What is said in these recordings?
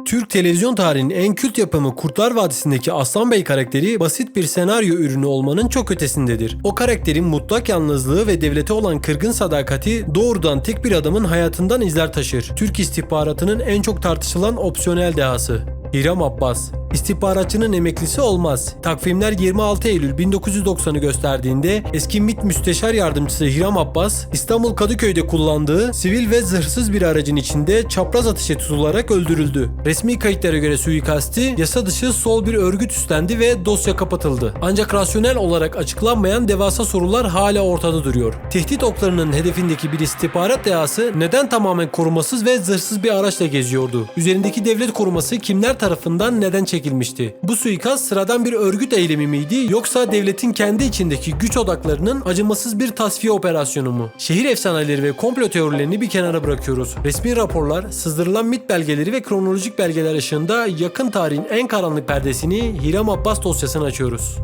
Türk televizyon tarihinin en kült yapımı Kurtlar Vadisi'ndeki Aslan Bey karakteri basit bir senaryo ürünü olmanın çok ötesindedir. O karakterin mutlak yalnızlığı ve devlete olan kırgın sadakati doğrudan tek bir adamın hayatından izler taşır. Türk istihbaratının en çok tartışılan opsiyonel dehası. Hiram Abbas. İstihbaratçının emeklisi olmaz. Takvimler 26 Eylül 1990'ı gösterdiğinde eski MİT Müsteşar Yardımcısı Hiram Abbas, İstanbul Kadıköy'de kullandığı sivil ve zırhsız bir aracın içinde çapraz ateşe tutularak öldürüldü. Resmi kayıtlara göre suikasti yasa dışı sol bir örgüt üstlendi ve dosya kapatıldı. Ancak rasyonel olarak açıklanmayan devasa sorular hala ortada duruyor. Tehdit oklarının hedefindeki bir istihbarat dehası neden tamamen korumasız ve zırhsız bir araçla geziyordu? Üzerindeki devlet koruması kimler tarafından neden çekilmişti? Bu suikast sıradan bir örgüt eylemi miydi yoksa devletin kendi içindeki güç odaklarının acımasız bir tasfiye operasyonu mu? Şehir efsaneleri ve komplo teorilerini bir kenara bırakıyoruz. Resmi raporlar, sızdırılan MİT belgeleri ve kronolojik belgeler ışığında yakın tarihin en karanlık perdesini Hiram Abbas dosyasını açıyoruz.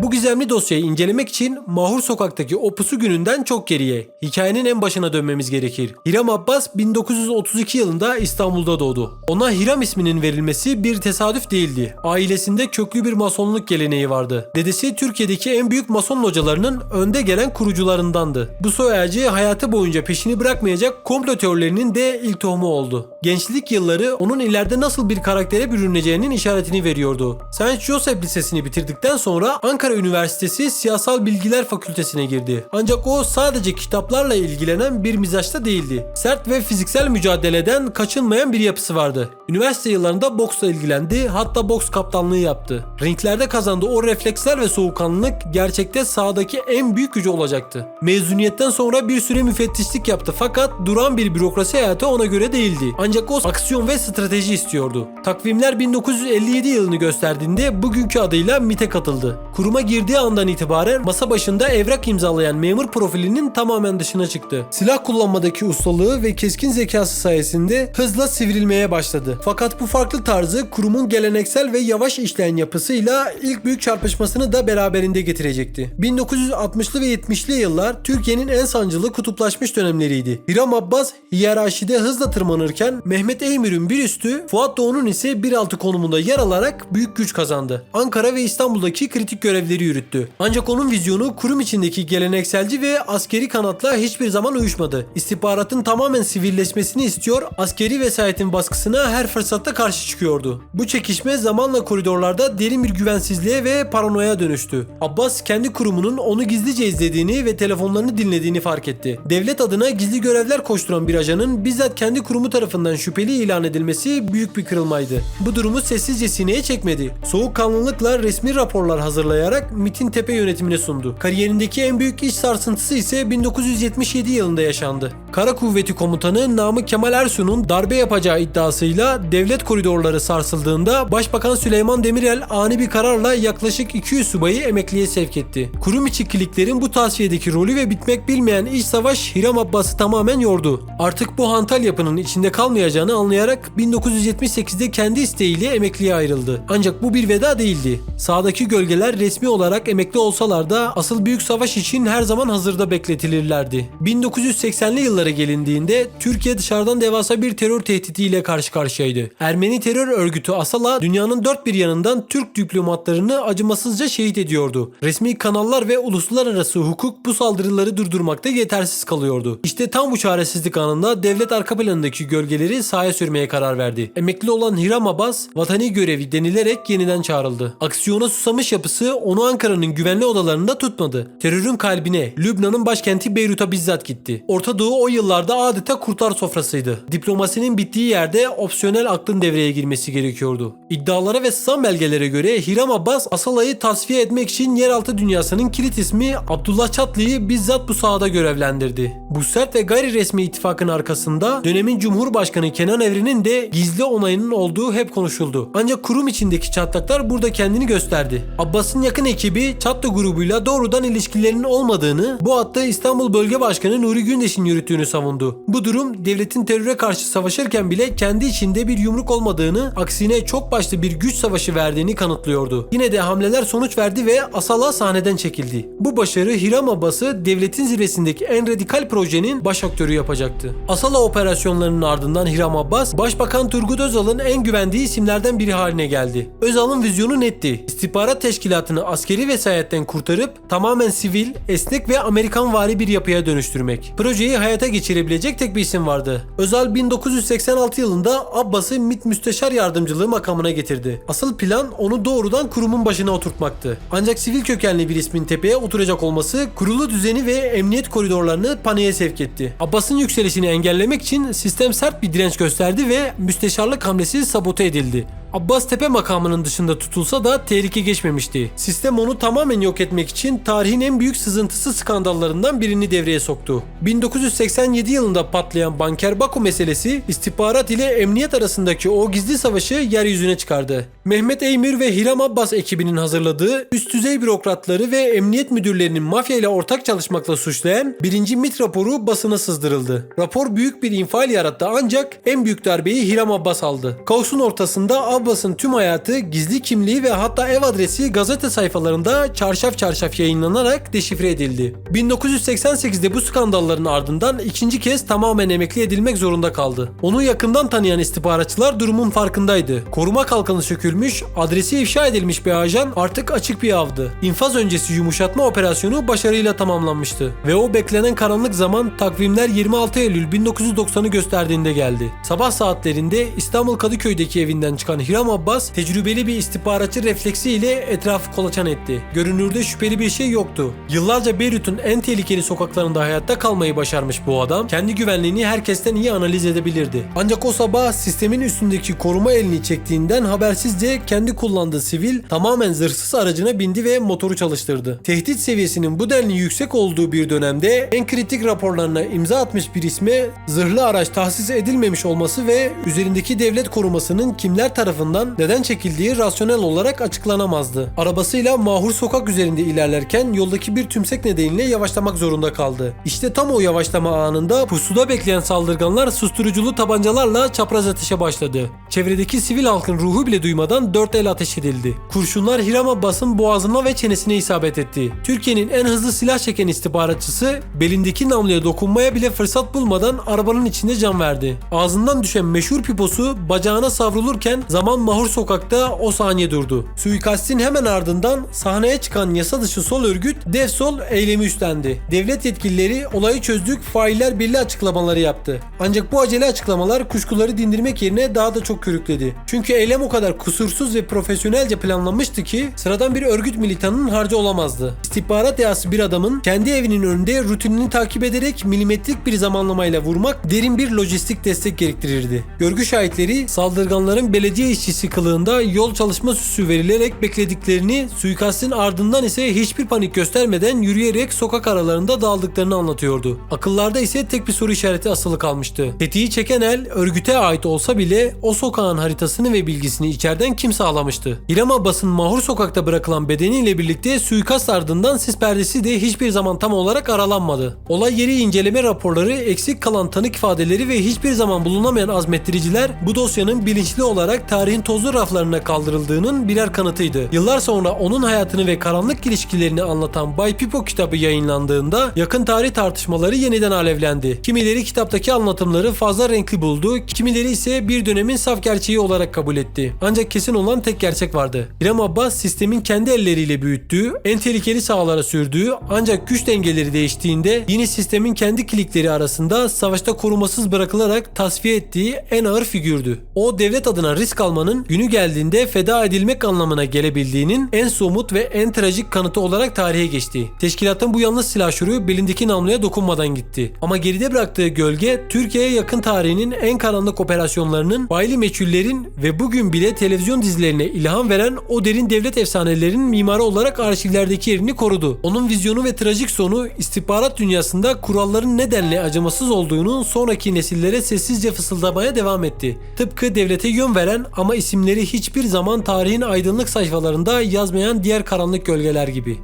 Bu gizemli dosyayı incelemek için Mahur Sokak'taki o pusu gününden çok geriye, hikayenin en başına dönmemiz gerekir. Hiram Abbas 1932 yılında İstanbul'da doğdu. Ona Hiram isminin verilmesi bir tesadüf değildi. Ailesinde köklü bir masonluk geleneği vardı. Dedesi Türkiye'deki en büyük mason localarının önde gelen kurucularındandı. Bu soy ağacı hayatı boyunca peşini bırakmayacak komplo teorilerinin de ilk tohumu oldu. Gençlik yılları onun ileride nasıl bir karaktere bürüneceğinin işaretini veriyordu. Saint Joseph Lisesi'ni bitirdikten sonra Ankara Üniversitesi Siyasal Bilgiler Fakültesine girdi. Ancak o sadece kitaplarla ilgilenen bir mizaçta değildi. Sert ve fiziksel mücadeleden kaçınmayan bir yapısı vardı. Üniversite yıllarında boksla ilgilendi, hatta boks kaptanlığı yaptı. Ringlerde kazandığı o refleksler ve soğukkanlılık gerçekte sahadaki en büyük gücü olacaktı. Mezuniyetten sonra bir süre müfettişlik yaptı fakat duran bir bürokrasi hayatı ona göre değildi. Ancak o aksiyon ve strateji istiyordu. Takvimler 1957 yılını gösterdiğinde bugünkü adıyla MİT'e katıldı. Kuruma girdiği andan itibaren masa başında evrak imzalayan memur profilinin tamamen dışına çıktı. Silah kullanmadaki ustalığı ve keskin zekası sayesinde hızla sivrilmeye başladı. Fakat bu farklı tarzı kurumun geleneksel ve yavaş işleyen yapısıyla ilk büyük çarpışmasını da beraberinde getirecekti. 1960'lı ve 70'li yıllar Türkiye'nin en sancılı kutuplaşmış dönemleriydi. Hiram Abbas hiyerarşide hızla tırmanırken Mehmet Eymür'ün bir üstü, Fuat Doğu'nun ise bir altı konumunda yer alarak büyük güç kazandı. Ankara ve İstanbul'daki kritik görevleri yürüttü. Ancak onun vizyonu kurum içindeki gelenekselci ve askeri kanatla hiçbir zaman uyuşmadı. İstihbaratın tamamen sivilleşmesini istiyor, askeri vesayetin baskısına her fırsatta karşı çıkıyordu. Bu çekişme zamanla koridorlarda derin bir güvensizliğe ve paranoya dönüştü. Abbas kendi kurumunun onu gizlice izlediğini ve telefonlarını dinlediğini fark etti. Devlet adına gizli görevler koşturan bir ajanın bizzat kendi kurumu tarafından şüpheli ilan edilmesi büyük bir kırılmaydı. Bu durumu sessizce sineye çekmedi. Soğukkanlılıkla resmi raporlar hazırlayarak MİT'in tepe yönetimine sundu. Kariyerindeki en büyük iş sarsıntısı ise 1977 yılında yaşandı. Kara Kuvveti Komutanı Namık Kemal Ersoy'un darbe yapacağı iddiasıyla devlet koridorları sarsıldığında Başbakan Süleyman Demirel ani bir kararla yaklaşık 200 subayı emekliye sevk etti. Kurum içi kliklerin bu tasfiyedeki rolü ve bitmek bilmeyen iç savaş Hiram Abbas'ı tamamen yordu. Artık bu hantal yapının içinde kalmayacağını anlayarak 1978'de kendi isteğiyle emekliye ayrıldı. Ancak bu bir veda değildi. Sağdaki gölgeler resmi olarak emekli olsalar da asıl büyük savaş için her zaman hazırda bekletilirlerdi. 1980'li yıllara gelindiğinde Türkiye dışarıdan devasa bir terör tehditiyle karşı karşıyaydı. Ermeni terör örgütü Asala dünyanın dört bir yanından Türk diplomatlarını acımasızca şehit ediyordu. Resmi kanallar ve uluslararası hukuk bu saldırıları durdurmakta yetersiz kalıyordu. İşte tam bu çaresizlik anında devlet arka planındaki gölgeleri sahaya sürmeye karar verdi. Emekli olan Hiram Abbas vatani görevi denilerek yeniden çağrıldı. Aksiyona susamış yapısı onu Ankara'nın güvenli odalarında tutmadı. Terörün kalbine, Lübnan'ın başkenti Beyrut'a bizzat gitti. Orta Doğu o yıllarda adeta kurtlar sofrasıydı. Diplomasinin bittiği yerde opsiyonel aklın devreye girmesi gerekiyordu. İddialara ve sızan belgelere göre Hiram Abbas Asala'yı tasfiye etmek için yeraltı dünyasının kilit ismi Abdullah Çatlı'yı bizzat bu sahada görevlendirdi. Bu sert ve gayri resmi ittifakın arkasında dönemin Cumhurbaşkanı Kenan Evren'in de gizli onayının olduğu hep konuşuldu. Ancak kurum içindeki çatlaklar burada kendini gösterdi. Abbas'ın yakın ekibi ekibi Çatlı grubuyla doğrudan ilişkilerinin olmadığını, bu hattı İstanbul Bölge Başkanı Nuri Gündeş'in yürüttüğünü savundu. Bu durum devletin teröre karşı savaşırken bile kendi içinde bir yumruk olmadığını, aksine çok başlı bir güç savaşı verdiğini kanıtlıyordu. Yine de hamleler sonuç verdi ve Asala sahneden çekildi. Bu başarı Hiram Abbas'ı devletin zirvesindeki en radikal projenin baş aktörü yapacaktı. Asala operasyonlarının ardından Hiram Abbas, Başbakan Turgut Özal'ın en güvendiği isimlerden biri haline geldi. Özal'ın vizyonu netti. İstihbarat teşkilatını askeri vesayetten kurtarıp tamamen sivil, esnek ve Amerikanvari bir yapıya dönüştürmek. Projeyi hayata geçirebilecek tek bir isim vardı. Özal 1986 yılında Abbas'ı MİT Müsteşar Yardımcılığı makamına getirdi. Asıl plan onu doğrudan kurumun başına oturtmaktı. Ancak sivil kökenli bir ismin tepeye oturacak olması kurulu düzeni ve emniyet koridorlarını paniğe sevk etti. Abbas'ın yükselişini engellemek için sistem sert bir direnç gösterdi ve müsteşarlık hamlesi sabote edildi. Abbas tepe makamının dışında tutulsa da tehlike geçmemişti. Sistem onu tamamen yok etmek için tarihin en büyük sızıntısı skandallarından birini devreye soktu. 1987 yılında patlayan Banker Baku meselesi istihbarat ile emniyet arasındaki o gizli savaşı yeryüzüne çıkardı. Mehmet Eymür ve Hiram Abbas ekibinin hazırladığı üst düzey bürokratları ve emniyet müdürlerinin mafya ile ortak çalışmakla suçlayan 1. MİT raporu basına sızdırıldı. Rapor büyük bir infial yarattı ancak en büyük darbeyi Hiram Abbas aldı. Kaosun ortasında Abbas'ın tüm hayatı, gizli kimliği ve hatta ev adresi gazete sayfalarında çarşaf çarşaf yayınlanarak deşifre edildi. 1988'de bu skandalların ardından ikinci kez tamamen emekli edilmek zorunda kaldı. Onu yakından tanıyan istihbaratçılar durumun farkındaydı. Koruma kalkanı sökülmüş, adresi ifşa edilmiş bir ajan artık açık bir avdı. İnfaz öncesi yumuşatma operasyonu başarıyla tamamlanmıştı. Ve o beklenen karanlık zaman takvimler 26 Eylül 1990'ı gösterdiğinde geldi. Sabah saatlerinde İstanbul Kadıköy'deki evinden çıkan Hiram Abbas tecrübeli bir istihbaratçı refleksiyle etrafı kolaçan etti. Görünürde şüpheli bir şey yoktu. Yıllarca Beyrut'un en tehlikeli sokaklarında hayatta kalmayı başarmış bu adam kendi güvenliğini herkesten iyi analiz edebilirdi. Ancak o sabah sistemin üstündeki koruma elini çektiğinden habersizce kendi kullandığı sivil tamamen zırhsız aracına bindi ve motoru çalıştırdı. Tehdit seviyesinin bu denli yüksek olduğu bir dönemde en kritik raporlarına imza atmış bir isme zırhlı araç tahsis edilmemiş olması ve üzerindeki devlet korumasının kimler tarafından neden çekildiği rasyonel olarak açıklanamazdı. Arabasıyla Mahur Sokak üzerinde ilerlerken yoldaki bir tümsek nedeniyle yavaşlamak zorunda kaldı. İşte tam o yavaşlama anında pusuda bekleyen saldırganlar susturuculu tabancalarla çapraz ateşe başladı. Çevredeki sivil halkın ruhu bile duymadan 4 el ateş edildi. Kurşunlar Hiram Abbas'ın boğazına ve çenesine isabet etti. Türkiye'nin en hızlı silah çeken istihbaratçısı belindeki namluya dokunmaya bile fırsat bulmadan arabanın içinde can verdi. Ağzından düşen meşhur piposu bacağına savrulurken zaman Mahur Sokak'ta o saniye durdu. Suikastin hemen ardından sahneye çıkan yasa dışı sol örgüt Devsol eylemi üstlendi. Devlet yetkilileri olayı çözdük, failler birliği açıklamaları yaptı. Ancak bu acele açıklamalar kuşkuları dindirmek yerine daha da çok körükledi. Çünkü eylem o kadar kusursuz ve profesyonelce planlanmıştı ki sıradan bir örgüt militanının harcı olamazdı. İstihbarat dehası bir adamın kendi evinin önünde rutinini takip ederek milimetrik bir zamanlamayla vurmak derin bir lojistik destek gerektirirdi. Görgü şahitleri saldırganların belediye işçisi kılığında yol çalışma süsü verilerek beklediklerini, suikastin ardından ise hiçbir panik göstermeden yürüyerek sokak aralarında dağıldıklarını anlatıyordu. Akıllarda ise tek bir soru işareti asılı kalmıştı. Tetiği çeken el örgüte ait olsa bile o sokağın haritasını ve bilgisini içeriden kim sağlamıştı? Hiram Abbas'ın Mahur Sokak'ta bırakılan bedeniyle birlikte suikast ardından sis perdesi de hiçbir zaman tam olarak aralanmadı. Olay yeri inceleme raporları, eksik kalan tanık ifadeleri ve hiçbir zaman bulunamayan azmettiriciler bu dosyanın bilinçli olarak tarihin tozlu raflarına kaldırıldığının birer kanıtıydı. Yıllar sonra onun hayatını ve karanlık ilişkilerini anlatan Bay Pipo kitabı yayınlandığında yakın tarih tartışmaları yeniden alevlendi. Kimileri kitaptaki anlatımları fazla renkli buldu, kimileri ise bir dönemin saf gerçeği olarak kabul etti. Ancak kesin olan tek gerçek vardı. Hiram Abbas sistemin kendi elleriyle büyüttüğü, en tehlikeli sahalara sürdüğü ancak güç dengeleri değiştiğinde yine sistemin kendi kilikleri arasında savaşta korumasız bırakılarak tasfiye ettiği en ağır figürdü. O devlet adına risk almanın günü geldiğinde feda edilmek anlamına gelebildiğinin en somut ve en trajik kanıtı olarak tarihe geçti. Teşkilatın bu yalnız silahşörü belindeki namluya dokunmadan gitti. Ama geride bıraktığı gölge Türkiye'ye yakın tarihinin en karanlık operasyonlarının, faili meçhullerin ve bugün bile televizyon dizilerine ilham veren o derin devlet efsanelerinin mimarı olarak arşivlerdeki yerini korudu. Onun vizyonu ve trajik sonu istihbarat dünyasında kuralların nedenle acımasız olduğunu sonraki nesillere sessizce fısıldamaya devam etti. Tıpkı devlete yön veren ama ama isimleri hiçbir zaman tarihin aydınlık sayfalarında yazmayan diğer karanlık gölgeler gibi.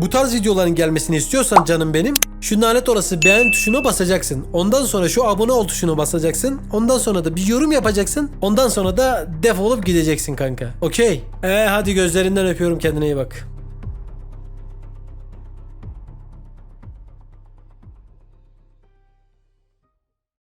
Bu tarz videoların gelmesini istiyorsan canım benim, şu lanet olası beğen tuşuna basacaksın. Ondan sonra şu abone ol tuşuna basacaksın. Ondan sonra da bir yorum yapacaksın. Ondan sonra da defolup gideceksin kanka. Okey. Hadi gözlerinden öpüyorum, kendine iyi bak.